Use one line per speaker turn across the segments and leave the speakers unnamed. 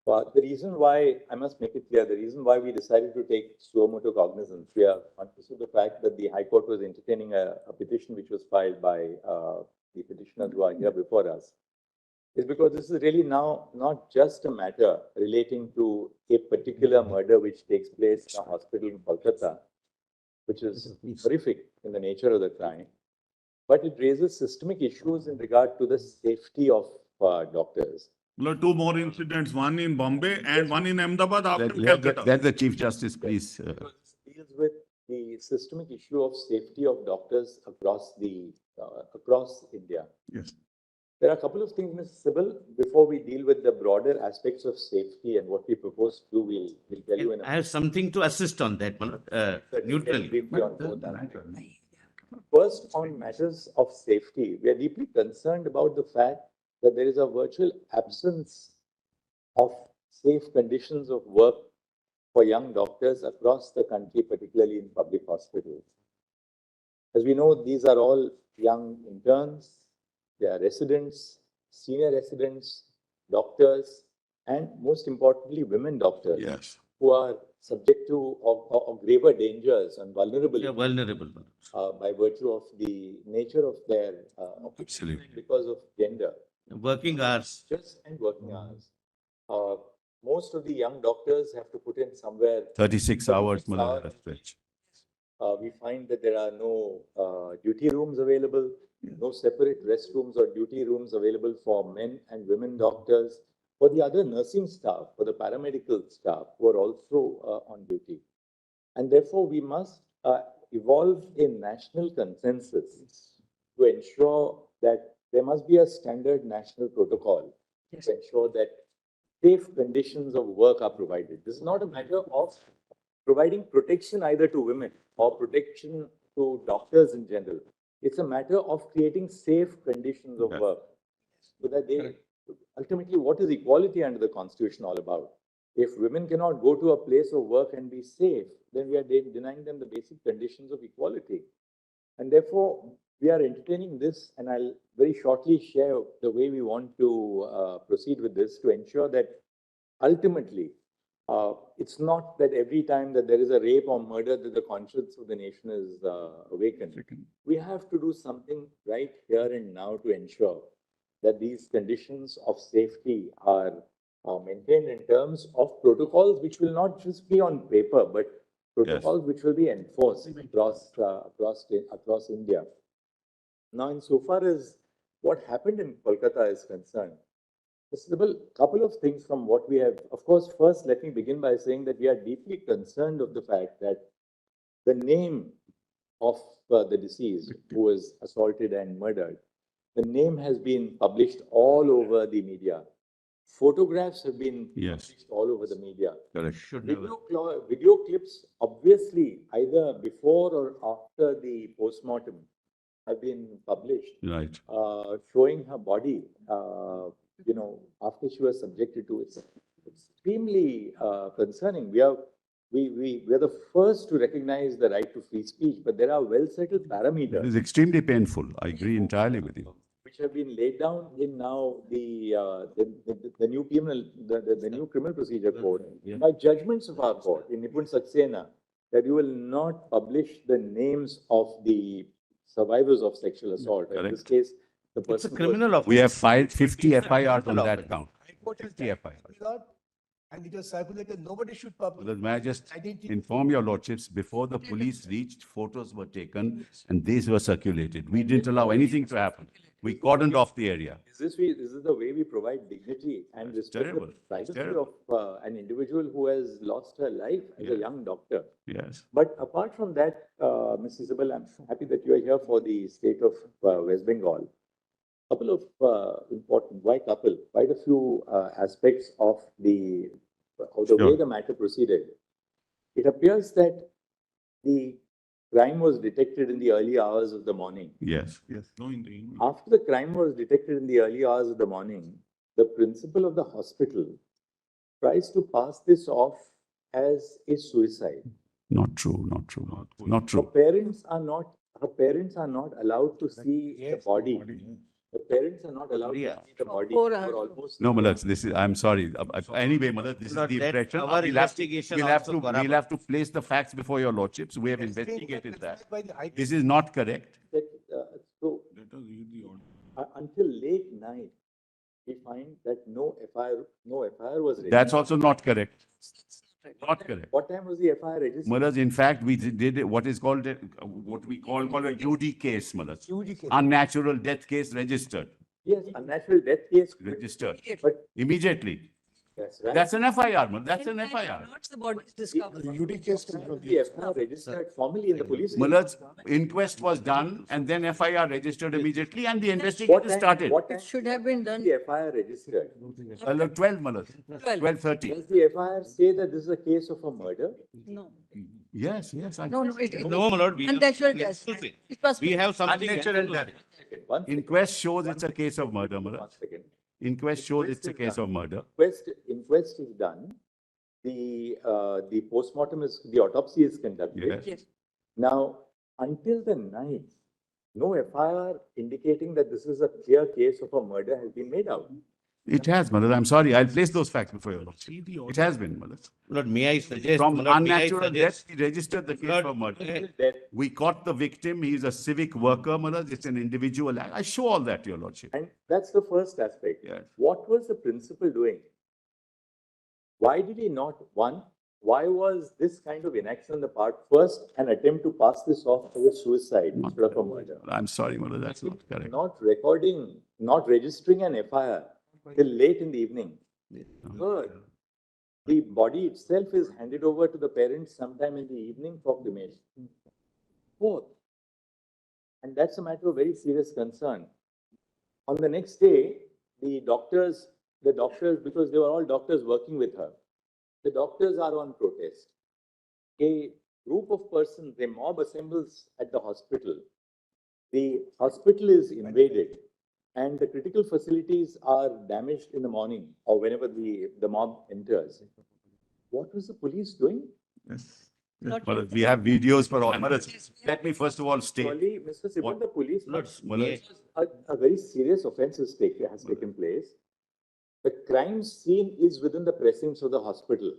But the reason why, I must make it clear, the reason why we decided to take suo moto cognizance, we are conscious of the fact that the High Court was entertaining a petition which was filed by the petitioners who are here before us, is because this is really now not just a matter relating to a particular murder which takes place in a hospital in Kolkata, which is horrific in the nature of the crime, but it raises systemic issues in regard to the safety of doctors.
Two more incidents, one in Bombay and one in Ahmedabad after Calcutta.
Let the Chief Justice, please.
Because this deals with the systemic issue of safety of doctors across India.
Yes.
There are a couple of things, Ms. Sybil, before we deal with the broader aspects of safety and what we propose to do, we'll tell you in a
I have something to assist on that, neutrally.
briefly on both aspects. First, on matters of safety, we are deeply concerned about the fact that there is a virtual absence of safe conditions of work for young doctors across the country, particularly in public hospitals. As we know, these are all young interns, they are residents, senior residents, doctors, and most importantly, women doctors.
Yes.
Who are subject to of graver dangers and vulnerability.
Yeah, vulnerable.
By virtue of the nature of their
Absolutely.
because of gender.
Working hours.
Just and working hours. Most of the young doctors have to put in somewhere
36 hours.
We find that there are no duty rooms available, no separate restrooms or duty rooms available for men and women doctors, for the other nursing staff, for the paramedical staff who are also on duty. And therefore, we must evolve a national consensus to ensure that there must be a standard national protocol to ensure that safe conditions of work are provided. This is not a matter of providing protection either to women or protection to doctors in general. It's a matter of creating safe conditions of work so that they ultimately, what is equality under the Constitution all about? If women cannot go to a place of work and be safe, then we are denying them the basic conditions of equality. And therefore, we are entertaining this, and I'll very shortly share the way we want to proceed with this to ensure that ultimately, it's not that every time that there is a rape or murder that the conscience of the nation is awakened. We have to do something right here and now to ensure that these conditions of safety are maintained in terms of protocols which will not just be on paper, but protocols which will be enforced across India. Now, insofar as what happened in Kolkata is concerned, a couple of things from what we have. Of course, first, let me begin by saying that we are deeply concerned of the fact that the name of the deceased who was assaulted and murdered, the name has been published all over the media. Photographs have been published all over the media. Video clips, obviously, either before or after the postmortem, have been published.
Right.
Showing her body, after she was subjected to it. It's extremely concerning. We are the first to recognize the right to free speech, but there are well-settled parameters.
It is extremely painful. I agree entirely with you.
Which have been laid down in now the new criminal procedure code by judgments of our court in Nipun Saxena, that you will not publish the names of the survivors of sexual assault. In this case, the person.
It's a criminal offense.
We have filed 50 FIRs on that count.
50 FIRs. And it was circulated, nobody should publish.
May I just inform your lordships, before the police reached, photos were taken and these were circulated. We didn't allow anything to happen. We cordoned off the area.
Is this the way we provide dignity and respect the privacy of an individual who has lost her life as a young doctor?
Yes.
But apart from that, Ms. Isabel, I'm happy that you are here for the state of West Bengal. Couple of quite a few aspects of the way the matter proceeded. It appears that the crime was detected in the early hours of the morning.
Yes.
After the crime was detected in the early hours of the morning, the principal of the hospital tries to pass this off as a suicide.
Not true. Not true.
Her parents are not allowed to see the body. The parents are not allowed to
Yeah.
see the body
Four
for
hours.
almost.
No, Malak, this is, I'm sorry. Anyway, Malak, this is
Lord,
the
that
impression.
our
We'll have to-
investigation
we'll have
also
to-
corrupt.
We'll have to place the facts before your lordships. We have
It's been
investigated that.
classified by the High
This is not correct.
So
Let us read the order.
until late night, we find that no FIR was registered.
That's also not correct. Not correct.
What time was the FIR registered?
Malak, in fact, we did what is called, what we call a UD case, Malak.
UD case.
Unnatural death case registered,
Yes, unnatural death case.
registered
But
immediately.
that's right.
That's an FIR, Malak. That's an
And
FIR.
Not the body is discovered.
UD case.
The FIR registered formally in the police. station.
Malak's inquest was done and then FIR registered immediately and the
What
investigation
time-
started.
What time
It should have been done.
the FIR registered?
12, Malak. 12:30.
Does the FIR say that this is a case of a murder?
No,
Yes, yes.
no, it.
No, my lord, we have
Unnatural
something
death.
else to say.
It was.
We have something.
Unnatural death.
One second,
Inquest shows it's a case of murder,
one
Malak.
second.
Inquest shows it's a case of murder.
Inquest is done. The postmortem is, the autopsy is conducted.
Yes.
Yes.
Now, until the night, no FIR indicating that this is a clear case of a murder has been made out.
It has, Malak. I'm sorry. I'll place those facts before your lordship.
See the
It
order.
has been, Malak.
Lord, may I suggest?
From
my lord, may I
unnatural death,
suggest-
we registered the case
Lord,
for murder.
Death.
We caught the victim. He is a civic worker, Malak. It's an individual act. I show all that to your lordship.
And that's the first aspect.
Yes.
What was the principal doing? Why did he not, one, why was this kind of inaction on the part, first, an attempt to pass this off as a suicide instead of a murder?
I'm sorry, Malak. That's not correct.
Not recording, not registering an FIR till late in the evening. Third, the body itself is handed over to the parents sometime in the evening for cremation. Fourth, and that's a matter of very serious concern. On the next day, the doctors, because they were all doctors working with her, the doctors are on protest. A group of persons, a mob assembles at the hospital. The hospital is invaded and the critical facilities are damaged in the morning or whenever the mob enters. What was the police doing?
Yes.
Not
Malak,
yet.
we have videos for all. Malak, let me first of all state.
Surely, Mr. Sivan,
What-
the police,
Lord,
Malak,
a very serious offense has taken place. The crime scene is within the precincts of the hospital.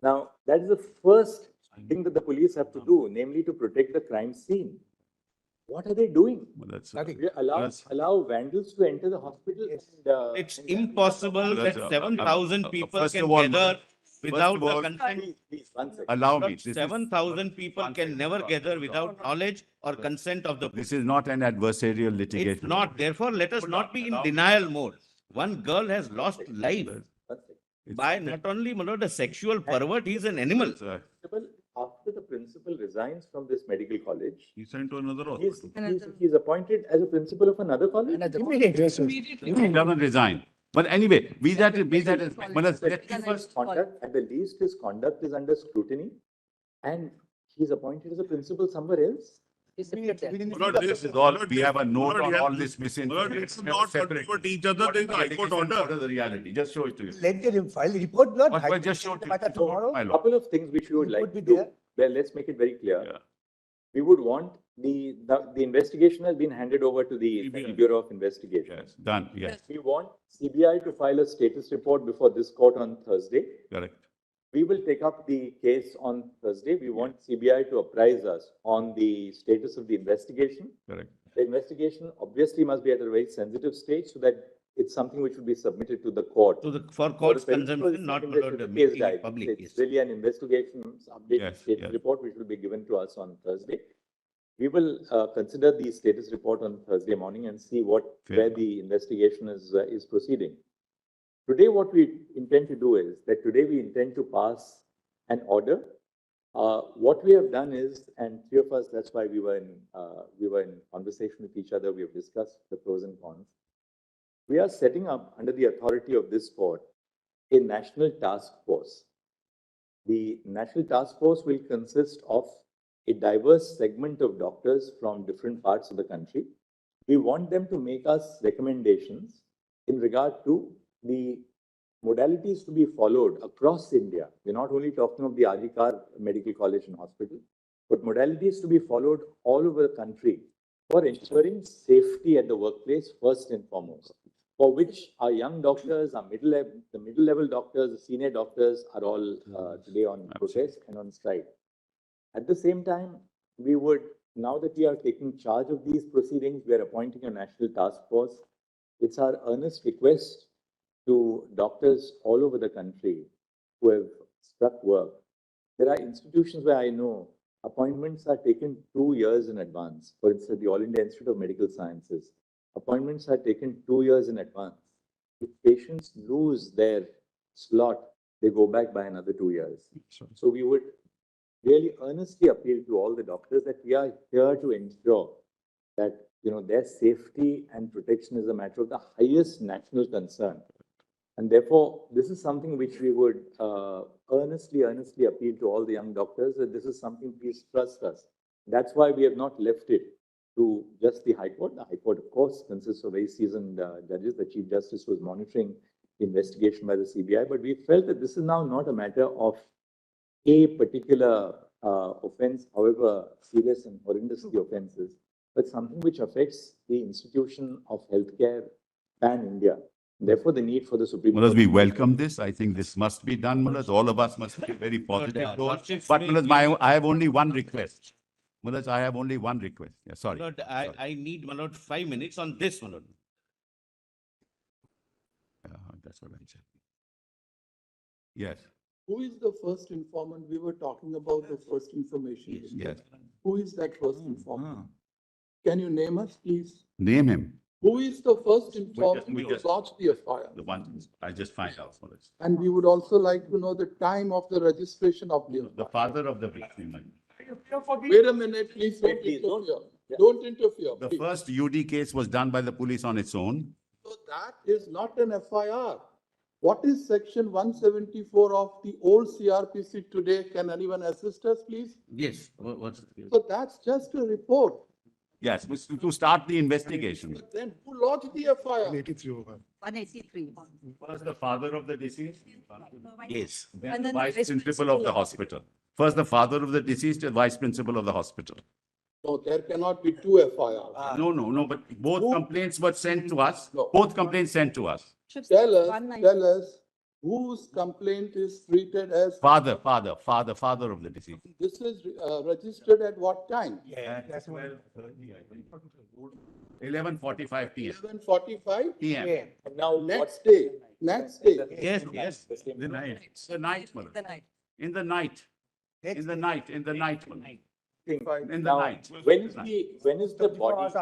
Now, that is the first thing that the police have to do, namely to protect the crime scene. What are they doing?
Malak, sir.
Nothing.
They allow vandals to enter the hospital.
It's impossible
That's,
that 7,000 people
first
can
of all,
gather
first
without
of
the
all-
consent.
Please, one second.
Allow me.
Lord,
This is-
7,000 people can never gather without knowledge or consent of the.
This is not an adversarial litigation.
It's not, therefore, let us not be in denial mode. One girl has lost life
One second.
It's-
by not only, my lord, a sexual pervert, he is an animal.
Sir,
Principal, after the principal resigns from this medical college,
He sent to another
he's,
hospital.
he's appointed as a principal of another college.
He doesn't resign. But anyway, be that, Malak, let me first,
His conduct, at the least, his conduct is under scrutiny, and he's appointed as a principal somewhere else.
Lord,
this is all, we have a note
Lord,
on
you have-
all this
Lord,
misinformation.
let's not contradict each other. There is a high court order.
What is the reality? Just show it to you.
Let them file the report, not.
Well,
hide
just
it.
show it to
Matter
you.
tomorrow.
My lord.
Couple of things which we would
It
like
would
to
be
do.
there.
Well, let's make it very clear.
Yeah.
We would want the investigation has been handed over to the
CBI.
Bureau of Investigation.
Yes, done, yes,
We want CBI to file a status report before this court on Thursday.
correct.
We will take up the case on Thursday. We want CBI to apprise us on the status of the investigation.
Correct.
The investigation obviously must be at a very sensitive stage so that it's something which will be submitted to the court.
To the, for
For
court's
the
consumption, not, my lord,
the case
making it
diary.
public.
It's
Yes.
really an investigation update
Yes,
status
yes.
report which will be given to us on Thursday. We will consider the status report on Thursday morning and see
Fair
where
enough.
the investigation is proceeding. Today, what we intend to do is that today we intend to pass an order. What we have done is, and three of us, that's why we were in conversation with each other. We have discussed the pros and cons. We are setting up under the authority of this court a national task force. The national task force will consist of a diverse segment of doctors from different parts of the country. We want them to make us recommendations in regard to the modalities to be followed across India. We're not only talking of the RG Kar Medical College and Hospital, but modalities to be followed all over the country for ensuring safety at the workplace first and foremost, for which our young doctors, the middle level doctors, the senior doctors are all today on protest and on strike. At the same time, we would, now that we are taking charge of these proceedings, we are appointing a national task force. It's our earnest request to doctors all over the country who have struck work. There are institutions where I know appointments are taken 2 years in advance. For instance, the All India Institute of Medical Sciences. Appointments are taken 2 years in advance. If patients lose their slot, they go back by another 2 years. So we would really earnestly appeal to all the doctors that we are here to ensure that their safety and protection is a matter of the highest national concern. And therefore, this is something which we would earnestly appeal to all the young doctors that this is something, please trust us. That's why we have not left it to just the High Court. The High Court, of course, consists of very seasoned judges. The Chief Justice was monitoring the investigation by the CBI, but we felt that this is now not a matter of a particular offense, however serious and horrendous the offense is, but something which affects the institution of healthcare pan-India. Therefore, the need for the Supreme Court.
Mulaz, we welcome this. I think this must be done, Mulaz. All of us must be very positive. But Mulaz, I have only one request. Mulaz, I have only one request. Yeah, sorry.
Lord, I need, my lord, 5 minutes on this, my lord.
That's what I said. Yes,
Who is the first informant? We were talking about the first information.
yes.
Who is that first informant? Can you name us, please?
Name him.
Who is the first informant
we
who
just-
launched the FIR?
The one, I just find out, Mulaz.
And we would also like to know the time of the registration of the
The
FIR.
father of the victim.
Wait a minute, please don't
Please don't-
interfere.
yeah.
Don't interfere.
The
please.
first UD case was done by the police on its own.
So that is not an FIR. What is section 174 of the old CRPC today? Can anyone assist us, please?
Yes, what's?
So that's just a report.
Yes, to start the investigation.
But then who lodged the FIR?
183.
First, the father of the deceased.
Yes.
Then
And
the
then
vice
vice
principal of the hospital. First, the father of the deceased and vice principal of the hospital.
No, there cannot be two FIRs.
No, but both complaints were sent to us.
No.
Both complaints sent to us.
Tell us whose complaint is treated as,
Father of the deceased.
this is registered at what time?
11:45 PM.
11:45?
PM.
And now,
Next day, next day.
Yes, yes.
The night. The night, Mulaz.
The night.
In the night. In the night, Mulaz. In the
now,
night.
when is the body,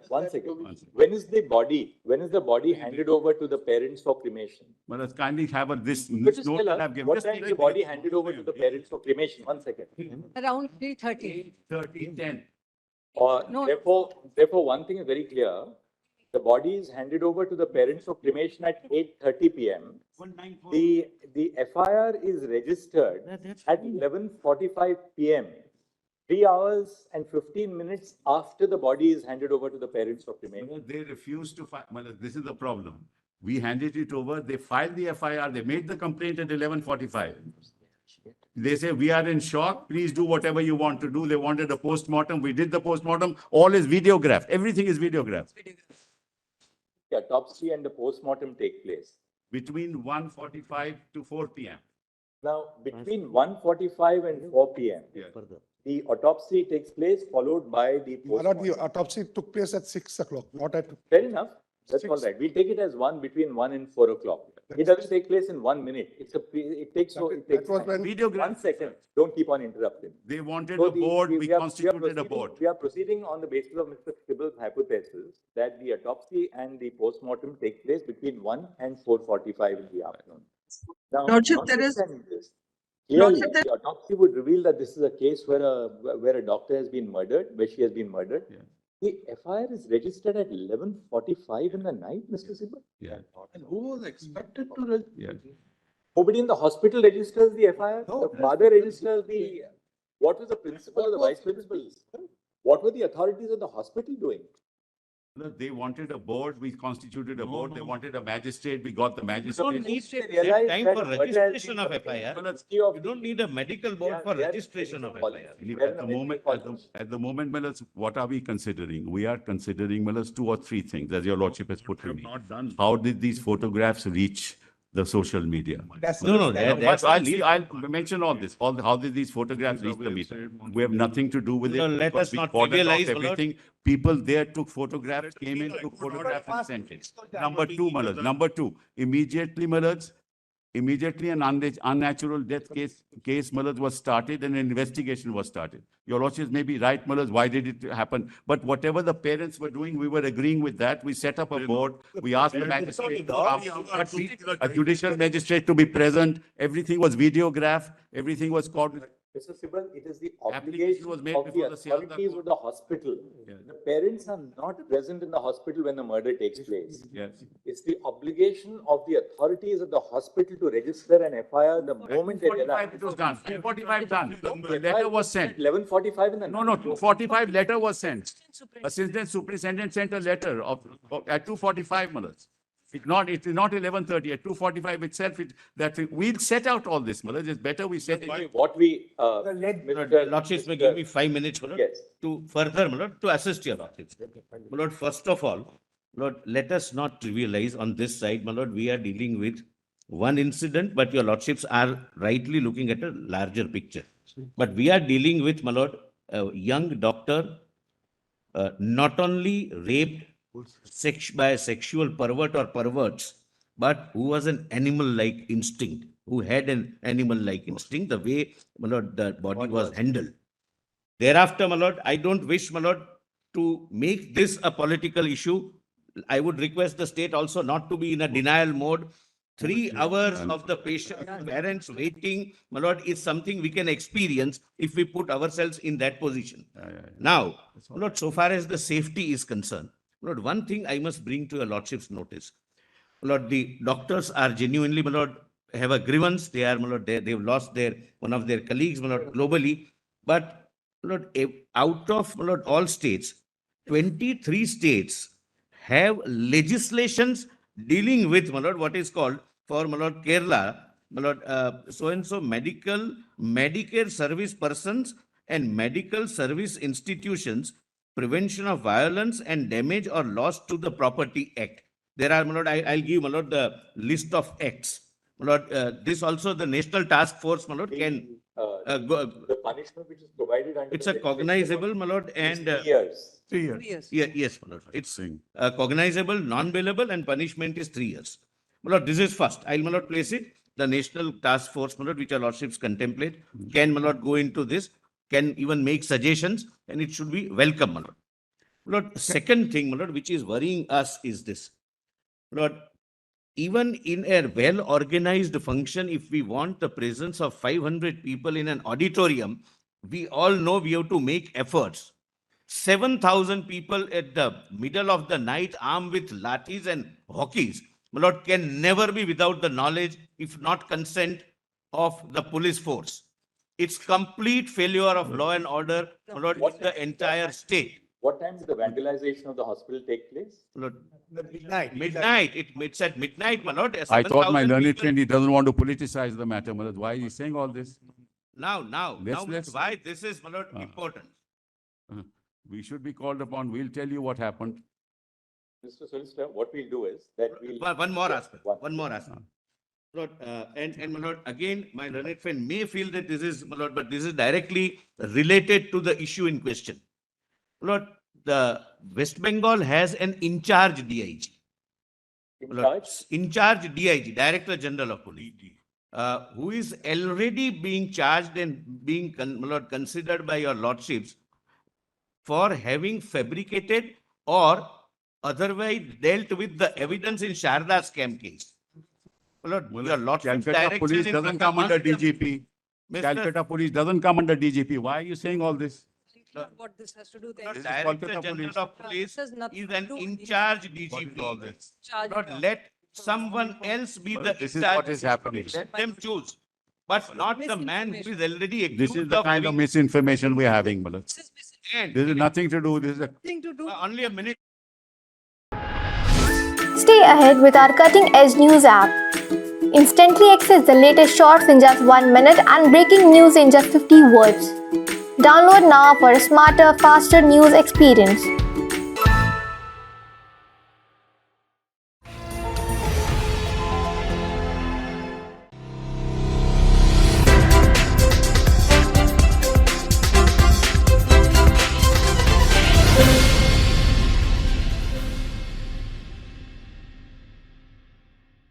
one second, when is the body handed over to the parents for cremation?
Mulaz, kindly have this
Just
note
tell
that
us,
I've given.
what
Just
time is the body handed over to the parents for cremation? One second.
Around 3:30.
30:10.
Or
No.
therefore, one thing is very clear. The body is handed over to the parents for cremation at 8:30 PM. The FIR is registered at 11:45 PM. 3 hours and 15 minutes after the body is handed over to the parents for cremation.
Mulaz, they refused to file. Mulaz, this is the problem. We handed it over. They filed the FIR. They made the complaint at 11:45. They say, we are in shock. Please do whatever you want to do. They wanted a postmortem. We did the postmortem. All is videographed. Everything is videographed.
The autopsy and the postmortem take place.
Between 1:45 to 4 PM.
Now, between 1:45 and 4 PM, the autopsy takes place, followed by the
Why not the
postmortem.
autopsy took place at 6 o'clock, not at,
Fair enough. That's all right. We'll take it as between 1 and 4 o'clock. It doesn't take place in 1 minute. It takes
that was when,
Videographed.
1 second. Don't keep on interrupting.
They wanted
So
a board. We
are- are
constituted a
proceeding-
board.
We are proceeding on the basis of Mr. Kibble's hypothesis that the autopsy and the postmortem take place between 1 and 4:45 in the afternoon. Now,
Lordship, there is-
notwithstanding this, clearly,
Lordship,
the autopsy would reveal that this is a case where a doctor has been murdered, where she has been murdered.
Yeah.
The FIR is registered at 11:45 in the night, Mr. Sibal.
Yeah,
And who was expected to
yeah.
Nobody in the hospital registers the FIR.
No.
The father registers what was the principal or the vice principal? What were the authorities of the hospital doing?
They wanted a board, we constituted a board, they wanted a magistrate, we got the
You
magistrate.
don't need
They
that
realize
time
that
for
murder has
registration
been
of
the
FIR.
history of
You don't need a medical board for
they are
registration of
medical
FIR.
college.
At the moment, at the moment, Millers, what are we considering? We are considering, Millers, two or three things, as your lordship has put to me.
Not done.
How did these photographs reach the social media?
No,
But I'll mention all this, how did these photographs reach the media? We have nothing to do with it.
No, let
because
us
we
not
cordoned off
trivialize, my lord.
everything. People there took photographs, came in, took photographs and sent it. Number two, Millers, number two, immediately, Millers, immediately an unnatural death case, Millers, was started and an investigation was started. Your lordships may be right, Millers, why did it happen? But whatever the parents were doing, we were agreeing with that. We set up a board. We asked the magistrate to come, a judicial magistrate to be present. Everything was videographed. Everything was called.
Mr. Sibal, it is the
Application
obligation
was made
of the
before the Seattle
authorities
court.
of the hospital.
Yeah.
The parents are not present in the hospital when the murder takes place.
Yes.
It's the obligation of the authorities of the hospital to register an FIR the moment they
2:45
realize.
it was done. 2:45 done. The letter was sent.
11:45 in the night.
No, 2:45 letter was sent. Assistant superintendent sent a letter at 2:45 minutes. It's not 11:30, at 2:45 itself, we'll set out all this, Malaj. It's better we set it.
What we,
Mr. Lordships may give me 5 minutes, my lord,
Yes.
to further, my lord, to assist your lordships. My lord, first of all, Lord, let us not trivialize on this side, my lord, we are dealing with one incident, but your lordships are rightly looking at a larger picture. But we are dealing with, my lord, a young doctor, not only raped by a sexual pervert or perverts, but who was an animal-like instinct, who had an animal-like instinct, the way, my lord, the body was handled. Thereafter, my lord, I don't wish, my lord, to make this a political issue. I would request the state also not to be in a denial mode. 3 hours of the patient, parents waiting, my lord, is something we can experience if we put ourselves in that position. Now, my lord, so far as the safety is concerned, my lord, one thing I must bring to your lordship's notice. My lord, the doctors are genuinely, my lord, have a grievance. They are, my lord, they've lost one of their colleagues, my lord, globally. But, my lord, out of, my lord, all states, 23 states have legislations dealing with, my lord, what is called for, my lord, Kerala, my lord, so-and-so Medicare service persons and medical service institutions, Prevention of Violence and Damage or Loss to the Property Act. There are, my lord, I'll give, my lord, the list of acts. My lord, this also the National Task Force, my lord, can
The punishment which is provided under.
it's a cognizable, my lord, and
3 years.
3 years.
Yes.
yes, my lord. It's cognizable, non-bailable, and punishment is 3 years. My lord, this is first. I'll, my lord, place it. The National Task Force, my lord, which our lordships contemplate, can, my lord, go into this, can even make suggestions, and it should be welcome, my lord. My lord, second thing, my lord, which is worrying us is this. My lord, even in a well-organized function, if we want the presence of 500 people in an auditorium, we all know we have to make efforts. 7,000 people at the middle of the night armed with lathis and hockeys, my lord, can never be without the knowledge, if not consent, of the police force. It's complete failure of law and order, my lord, in the entire state.
What time did the vandalization of the hospital take place?
My lord,
Midnight.
midnight, it's at midnight, my lord.
I thought my
7,000
learned
people-
friend, he doesn't want to politicize the matter, Malaj. Why is he saying all this?
Now,
Let's-
why this is, my lord, important.
We should be called upon. We'll tell you what happened.
Mr. Solicitor, what we'll do is that we'll.
One more
Yeah,
aspect, one more aspect. Lord, and my lord, again, my learned friend may feel that this is, my lord, but this is directly related to the issue in question. Lord, the West Bengal has an in-charge DIG.
In
Lord,
charge?
in-charge DIG, Director General of Police, who is already being charged and being, my lord, considered by your lordships for having fabricated or otherwise dealt with the evidence in Sharda scam case. My lord, your lordship's
Calcutta
direction
police
in
doesn't come under
Mr.
DGP.
Mr.
Calcutta police doesn't come under DGP. Why are you saying all this?
What this has to do
Lord,
then.
is
Director
Kolkata
General
police.
of Police
This has nothing
is
to
an
do with
in-charge
What
DGP.
is all this?
Charge
Not
it up.
let someone else be the
This is
in-charge.
what is happening.
Let them choose, but not the man who is already
This
accused
is the
of
kind of
having.
misinformation we're having, Malaj.
This is
And
This is nothing to do, this is a
nothing to do.
only a minute.
Stay ahead with our cutting-edge news app. Instantly access the latest shorts in just 1 minute and breaking news in just 50 words. Download now for a smarter, faster news experience.